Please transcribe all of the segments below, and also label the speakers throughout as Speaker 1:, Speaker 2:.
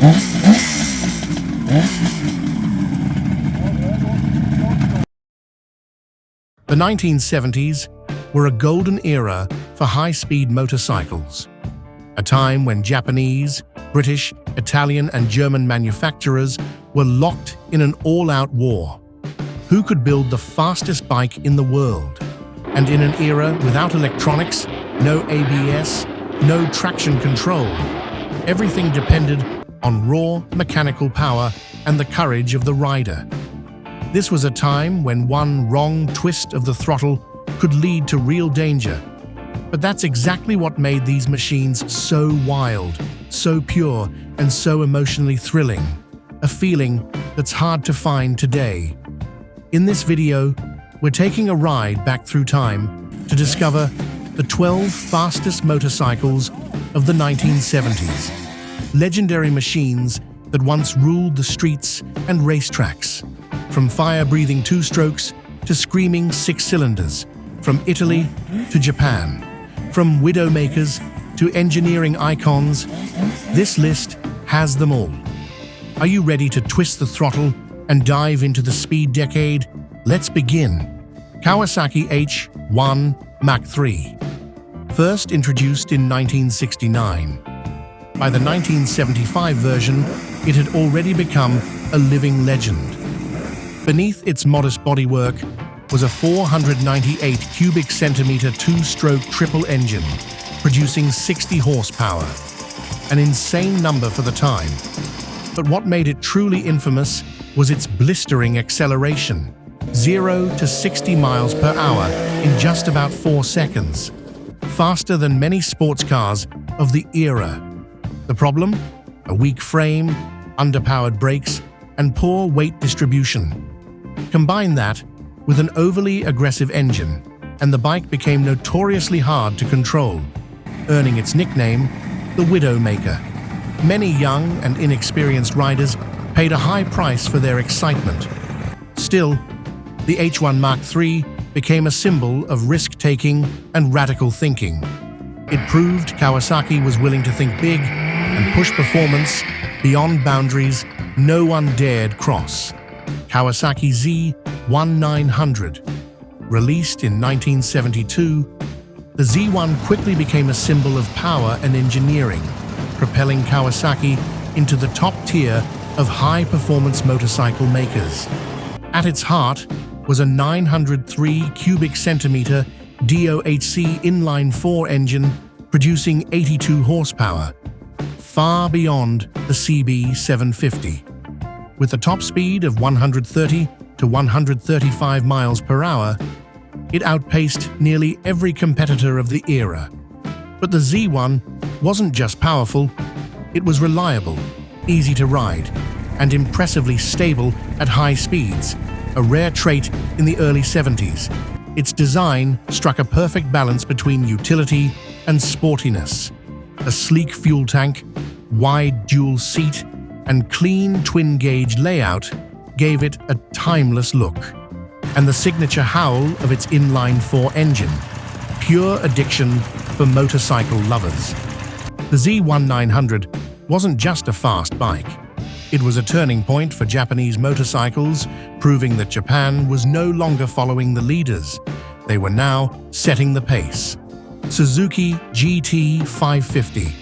Speaker 1: The 1970s were a golden era for high-speed motorcycles, a time when Japanese, British, Italian, and German manufacturers were locked in an all-out war. Who could build the fastest bike in the world? And in an era without electronics, no ABS, no traction control, everything depended on raw mechanical power and the courage of the rider. This was a time when one wrong twist of the throttle could lead to real danger. But that's exactly what made these machines so wild, so pure, and so emotionally thrilling, a feeling that's hard to find today. In this video, we're taking a ride back through time to discover the 12 fastest motorcycles of the 1970s, legendary machines that once ruled the streets and racetracks. From fire-breathing two-strokes to screaming six-cylinders, from Italy to Japan, from widowmakers to engineering icons, this list has them all. Are you ready to twist the throttle and dive into the speed decade? Let's begin. Kawasaki H1 Mach III. First introduced in 1969. By the 1975 version, it had already become a living legend. Beneath its modest bodywork was a 498 cubic centimeter two-stroke triple engine, producing 60 horsepower, an insane number for the time. But what made it truly infamous was its blistering acceleration, 0 to 60 miles per hour in just about 4 seconds, faster than many sports cars of the era. The problem? A weak frame, underpowered brakes, and poor weight distribution. Combine that with an overly aggressive engine, and the bike became notoriously hard to control, earning its nickname, the Widowmaker. Many young and inexperienced riders paid a high price for their excitement. Still, the H1 Mach III became a symbol of risk-taking and radical thinking. It proved Kawasaki was willing to think big and push performance beyond boundaries no one dared cross. Kawasaki Z1 Released in 1972, the Z1 quickly became a symbol of power and engineering, propelling Kawasaki into the top tier of high-performance motorcycle makers. At its heart was a 903 cubic centimeter DOHC inline-4 engine producing 82 horsepower, far beyond the CB750. With a top speed of 130 to 135 miles per hour, it outpaced nearly every competitor of the era. But the Z1 wasn't just powerful, it was reliable, easy to ride, and impressively stable at high speeds, a rare trait in the early 70s. Its design struck a perfect balance between utility and sportiness. A sleek fuel tank, wide dual seat, and clean twin-gauge layout gave it a timeless look. And the signature howl of its inline-4 engine, pure addiction for motorcycle lovers. The Z1 wasn't just a fast bike. It was a turning point for Japanese motorcycles, proving that Japan was no longer following the leaders. They were now setting the pace. Suzuki GT550.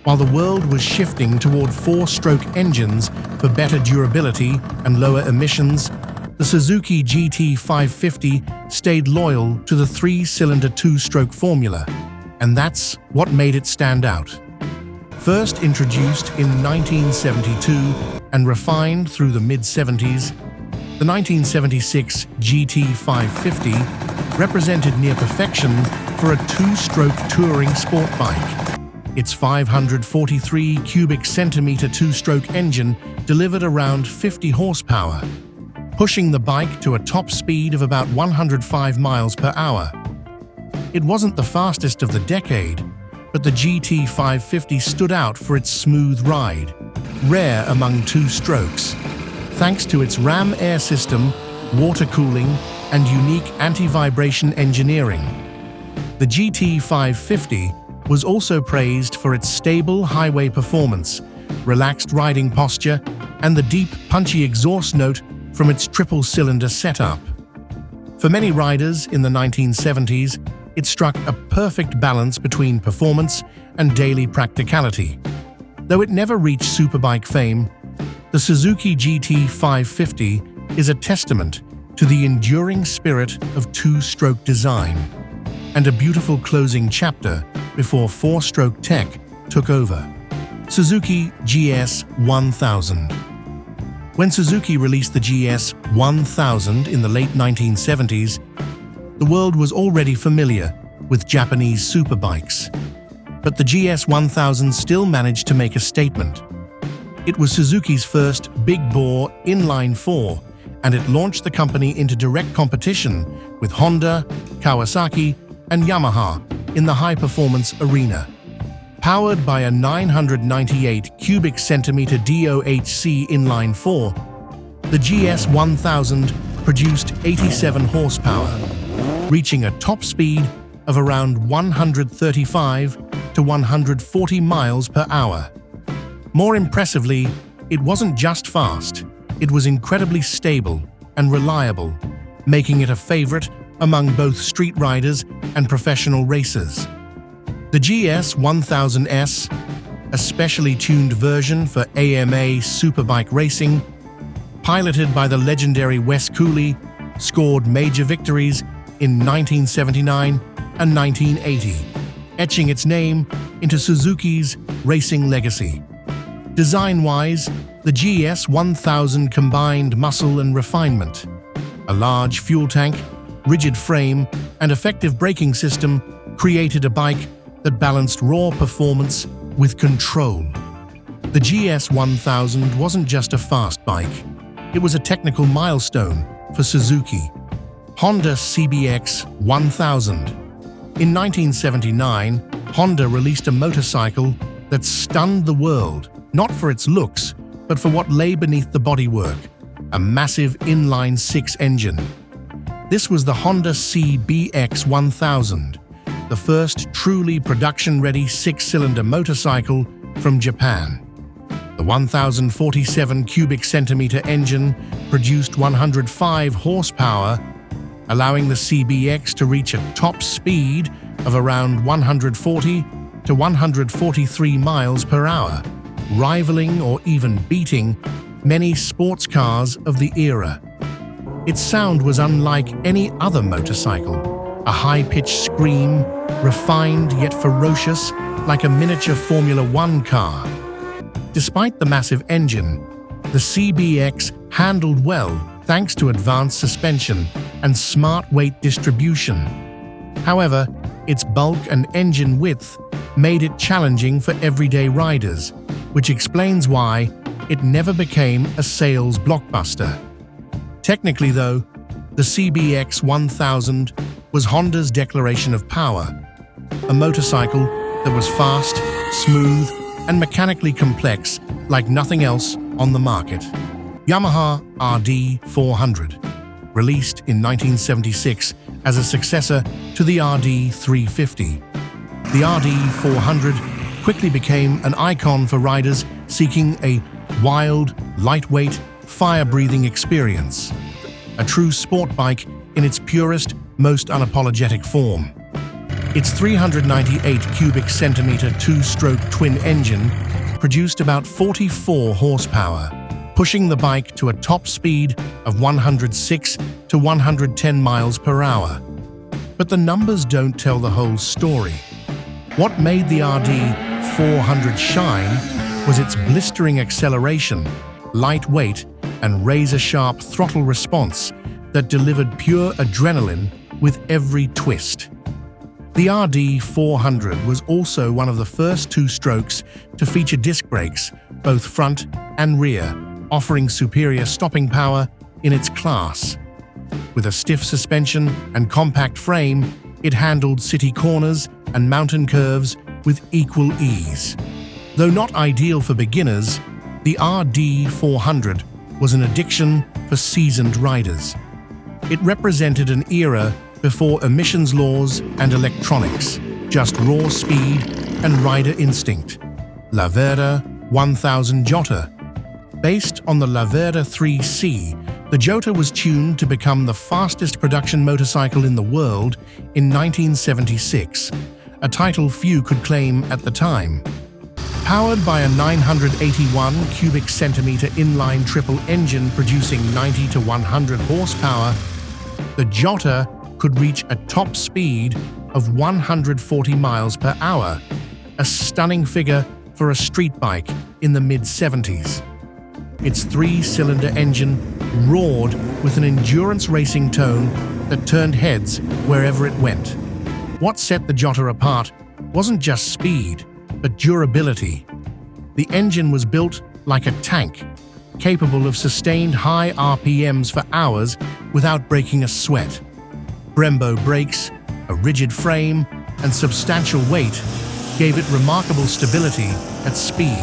Speaker 1: While the world was shifting toward 4-stroke engines for better durability and lower emissions, the Suzuki GT550 stayed loyal to the 3-cylinder 2-stroke formula, and that's what made it stand out. First introduced in 1972 and refined through the mid-70s, the 1976 GT550 represented near perfection for a 2-stroke touring sport bike. Its 543 cubic centimeter 2-stroke engine delivered around 50 horsepower, pushing the bike to a top speed of about 105 miles per hour. It wasn't the fastest of the decade, but the GT550 stood out for its smooth ride, rare among 2-strokes, thanks to its ram air system, water cooling, and unique anti-vibration engineering. The GT550 was also praised for its stable highway performance, relaxed riding posture, and the deep, punchy exhaust note from its triple-cylinder setup. For many riders in the 1970s, it struck a perfect balance between performance and daily practicality. Though it never reached superbike fame, the Suzuki GT550 is a testament to the enduring spirit of two-stroke design and a beautiful closing chapter before four-stroke tech took over. Suzuki GS1000. When Suzuki released the GS1000 in the late 1970s, the world was already familiar with Japanese superbikes. But the GS1000 still managed to make a statement. It was Suzuki's first big-bore inline-four, and it launched the company into direct competition with Honda, Kawasaki, and Yamaha in the high-performance arena. Powered by a 998 cubic centimeter DOHC inline-four, the GS1000 produced 87 horsepower, reaching a top speed of around 135 to 140 miles per hour. More impressively, it wasn't just fast, it was incredibly stable and reliable, making it a favorite among both street riders and professional racers. The GS1000S, a specially tuned version for AMA superbike racing, piloted by the legendary Wes Cooley, scored major victories in 1979 and 1980, etching its name into Suzuki's racing legacy. Design-wise, the GS1000 combined muscle and refinement. A large fuel tank, rigid frame, and effective braking system created a bike that balanced raw performance with control. The GS1000 wasn't just a fast bike, it was a technical milestone for Suzuki. Honda CBX1000. In 1979, Honda released a motorcycle that stunned the world, not for its looks, but for what lay beneath the bodywork, a massive inline-six engine. This was the Honda CBX1000, the first truly production-ready six-cylinder motorcycle from Japan. The 1,047 cubic centimeter engine produced 105 horsepower, allowing the CBX to reach a top speed of around 140 to 143 miles per hour, rivaling or even beating many sports cars of the era. Its sound was unlike any other motorcycle, a high-pitched scream, refined yet ferocious, like a miniature Formula One car. Despite the massive engine, the CBX handled well thanks to advanced suspension and smart weight distribution. However, its bulk and engine width made it challenging for everyday riders, which explains why it never became a sales blockbuster. Technically, though, the CBX1000 was Honda's declaration of power, a motorcycle that was fast, smooth, and mechanically complex like nothing else on the market. Yamaha RD400, released in 1976 as a successor to the RD350. The RD400 quickly became an icon for riders seeking a wild, lightweight, fire-breathing experience. A true sport bike in its purest, most unapologetic form. Its 398 cubic centimeter two-stroke twin engine produced about 44 horsepower, pushing the bike to a top speed of 106 to 110 miles per hour. But the numbers don't tell the whole story. What made the RD400 shine was its blistering acceleration, lightweight, and razor-sharp throttle response that delivered pure adrenaline with every twist. The RD400 was also one of the first two-strokes to feature disc brakes, both front and rear, offering superior stopping power in its class. With a stiff suspension and compact frame, it handled city corners and mountain curves with equal ease. Though not ideal for beginners, the RD400 was an addiction for seasoned riders. It represented an era before emissions laws and electronics, just raw speed and rider instinct. Laverda, 1000 Jota. Based on the Laverda 3C, the Jota was tuned to become the fastest production motorcycle in the world in 1976, a title few could claim at the time. Powered by a 981 cubic centimeter inline triple engine producing 90 to 100 horsepower, the Jota could reach a top speed of 140 miles per hour, a stunning figure for a street bike in the mid-70s. Its three-cylinder engine roared with an endurance racing tone that turned heads wherever it went. What set the Jota apart wasn't just speed, but durability. The engine was built like a tank, capable of sustained high RPMs for hours without breaking a sweat. Brembo brakes, a rigid frame, and substantial weight gave it remarkable stability at speed.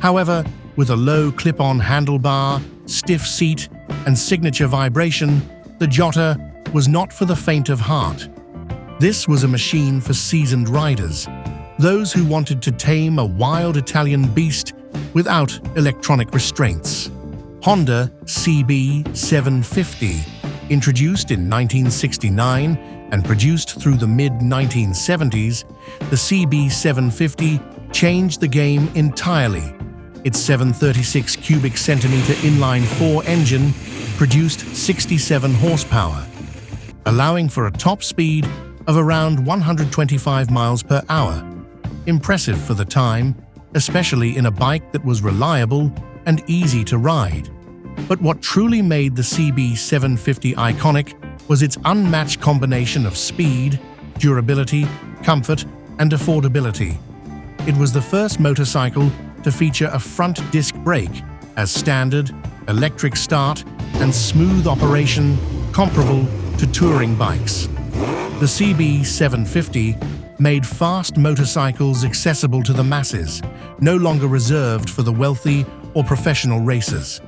Speaker 1: However, with a low clip-on handlebar, stiff seat, and signature vibration, the Jota was not for the faint of heart. This was a machine for seasoned riders, those who wanted to tame a wild Italian beast without electronic restraints. Honda CBX1000, introduced in 1969 and produced through the mid-1970s, the CBX1000 changed the game entirely. Its 736 cubic centimeter inline-4 engine produced 67 horsepower, allowing for a top speed of around 125 miles per hour. Impressive for the time, especially in a bike that was reliable and easy to ride. But what truly made the CBX1000 iconic was its unmatched combination of speed, durability, comfort, and affordability. It was the first motorcycle to feature a front disc brake as standard, electric start, and smooth operation comparable to touring bikes. The CBX1000 made fast motorcycles accessible to the masses, no longer reserved for the wealthy or professional racers.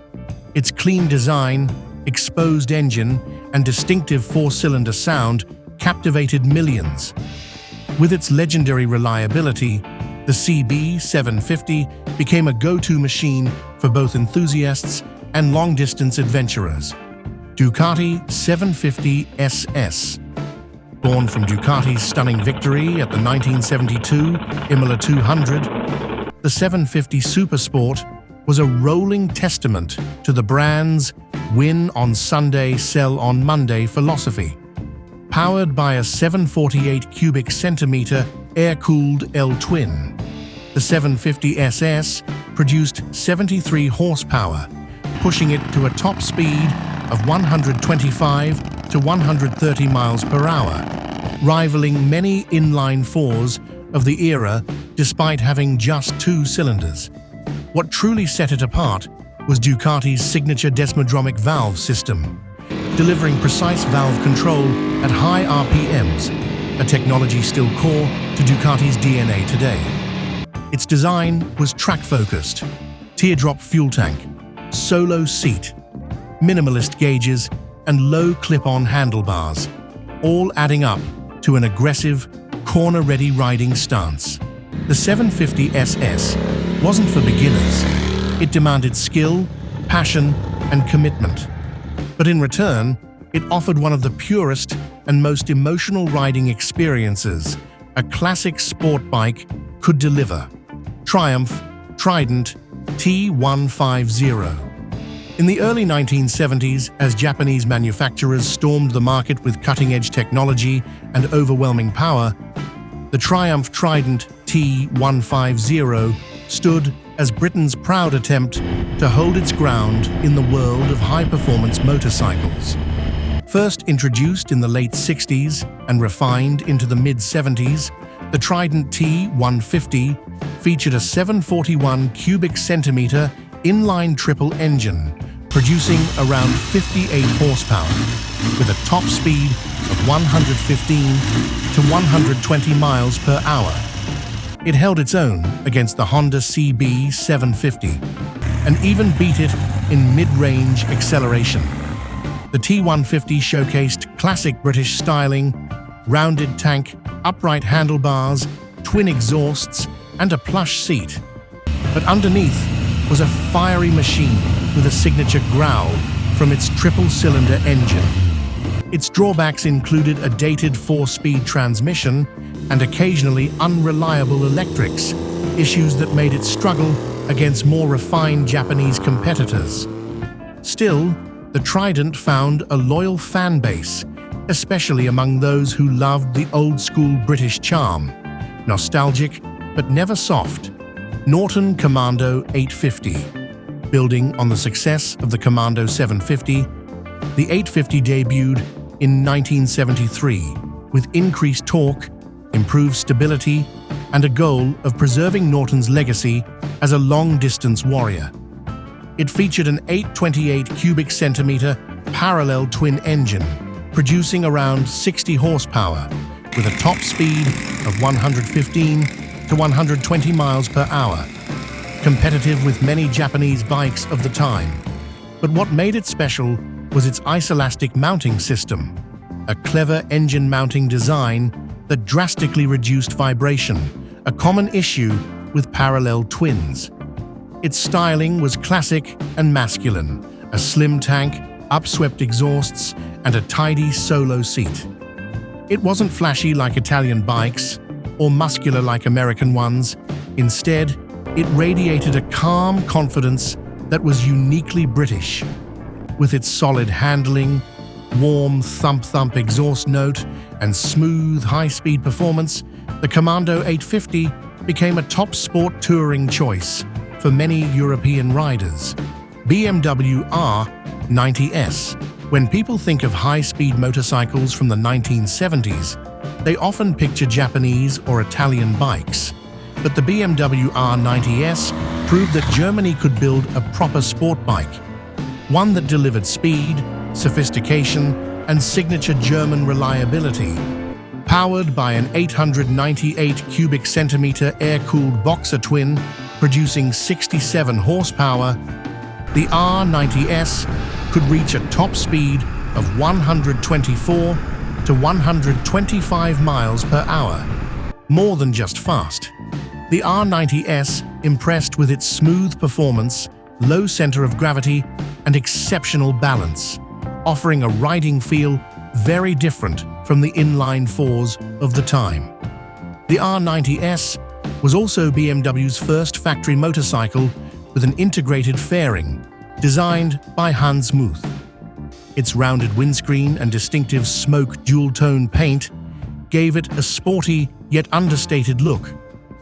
Speaker 1: Its clean design, exposed engine, and distinctive four-cylinder sound captivated millions. With its legendary reliability, the CBX1000 became a go-to machine for both enthusiasts and long-distance adventurers. Ducati 750 SS. Born from Ducati's stunning victory at the 1972 Imola 200, the 750 Supersport was a rolling testament to the brand's win on Sunday, sell on Monday philosophy. Powered by a 748 cubic centimeter air-cooled L-twin, the 750 SS produced 73 horsepower, pushing it to a top speed of 125 to 130 miles per hour, rivaling many inline fours of the era despite having just two cylinders. What truly set it apart was Ducati's signature desmodromic valve system, delivering precise valve control at high RPMs, a technology still core to Ducati's DNA today. Its design was track-focused, teardrop fuel tank, solo seat, minimalist gauges, and low clip-on handlebars, all adding up to an aggressive, corner-ready riding stance. The 750 SS wasn't for beginners. It demanded skill, passion, and commitment. But in return, it offered one of the purest and most emotional riding experiences a classic sport bike could deliver. Triumph Trident T150. In the early 1970s, as Japanese manufacturers stormed the market with cutting-edge technology and overwhelming power, the Triumph Trident T150 stood as Britain's proud attempt to hold its ground in the world of high-performance motorcycles. First introduced in the late 60s and refined into the mid-70s, the Trident T150 featured a 741 cubic centimeter inline triple engine, producing around 58 horsepower, with a top speed of 115 to 120 miles per hour. It held its own against the Honda CBX1000 and even beat it in mid-range acceleration. The T150 showcased classic British styling, rounded tank, upright handlebars, twin exhausts, and a plush seat. But underneath was a fiery machine with a signature growl from its triple-cylinder engine. Its drawbacks included a dated 4-speed transmission and occasionally unreliable electrics, issues that made it struggle against more refined Japanese competitors. Still, the Trident found a loyal fan base, especially among those who loved the old-school British charm. Nostalgic, but never soft. Norton Commando 850. Building on the success of the Commando 750, the 850 debuted in 1973 with increased torque, improved stability, and a goal of preserving Norton's legacy as a long-distance warrior. It featured an 828 cubic centimeter parallel twin engine, producing around 60 horsepower, with a top speed of 115 to 120 miles per hour, competitive with many Japanese bikes of the time. But what made it special was its isolastic mounting system, a clever engine mounting design that drastically reduced vibration, a common issue with parallel twins. Its styling was classic and masculine, a slim tank, upswept exhausts, and a tidy solo seat. It wasn't flashy like Italian bikes, or muscular like American ones. Instead, it radiated a calm confidence that was uniquely British. With its solid handling, warm thump-thump exhaust note, and smooth high-speed performance, the Commando 850 became a top sport touring choice for many European riders. BMW R90S. When people think of high-speed motorcycles from the 1970s, they often picture Japanese or Italian bikes. But the BMW R90S proved that Germany could build a proper sport bike, one that delivered speed, sophistication, and signature German reliability. Powered by an 898 cubic centimeter air-cooled boxer twin producing 67 horsepower, the R90S could reach a top speed of 124 to 125 miles per hour. More than just fast. The R90S impressed with its smooth performance, low center of gravity, and exceptional balance, offering a riding feel very different from the inline fours of the time. The R90S was also BMW's first factory motorcycle with an integrated fairing, designed by Hans Muth. Its rounded windscreen and distinctive smoke dual-tone paint gave it a sporty yet understated look,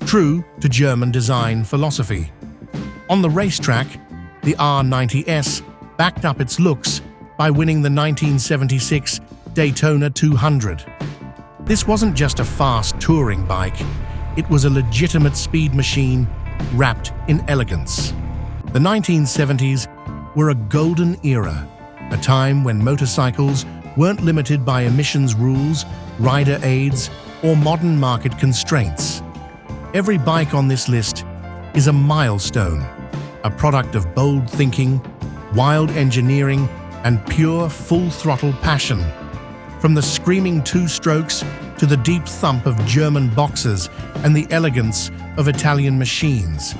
Speaker 1: true to German design philosophy. On the racetrack, the R90S backed up its looks by winning the 1976 Daytona 200. This wasn't just a fast touring bike, it was a legitimate speed machine wrapped in elegance. The 1970s were a golden era, a time when motorcycles weren't limited by emissions rules, rider aids, or modern market constraints. Every bike on this list is a milestone, a product of bold thinking, wild engineering, and pure full-throttle passion. From the screaming two-strokes to the deep thump of German boxers and the elegance of Italian machines.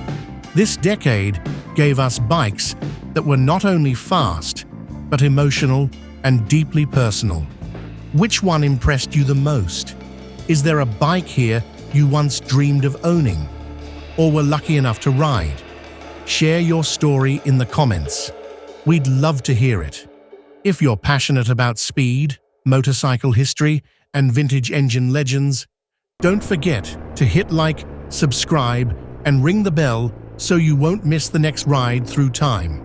Speaker 1: This decade gave us bikes that were not only fast, but emotional and deeply personal. Which one impressed you the most? Is there a bike here you once dreamed of owning, or were lucky enough to ride? Share your story in the comments. We'd love to hear it. If you're passionate about speed, motorcycle history, and vintage engine legends, don't forget to hit like, subscribe, and ring the bell so you won't miss the next ride through time.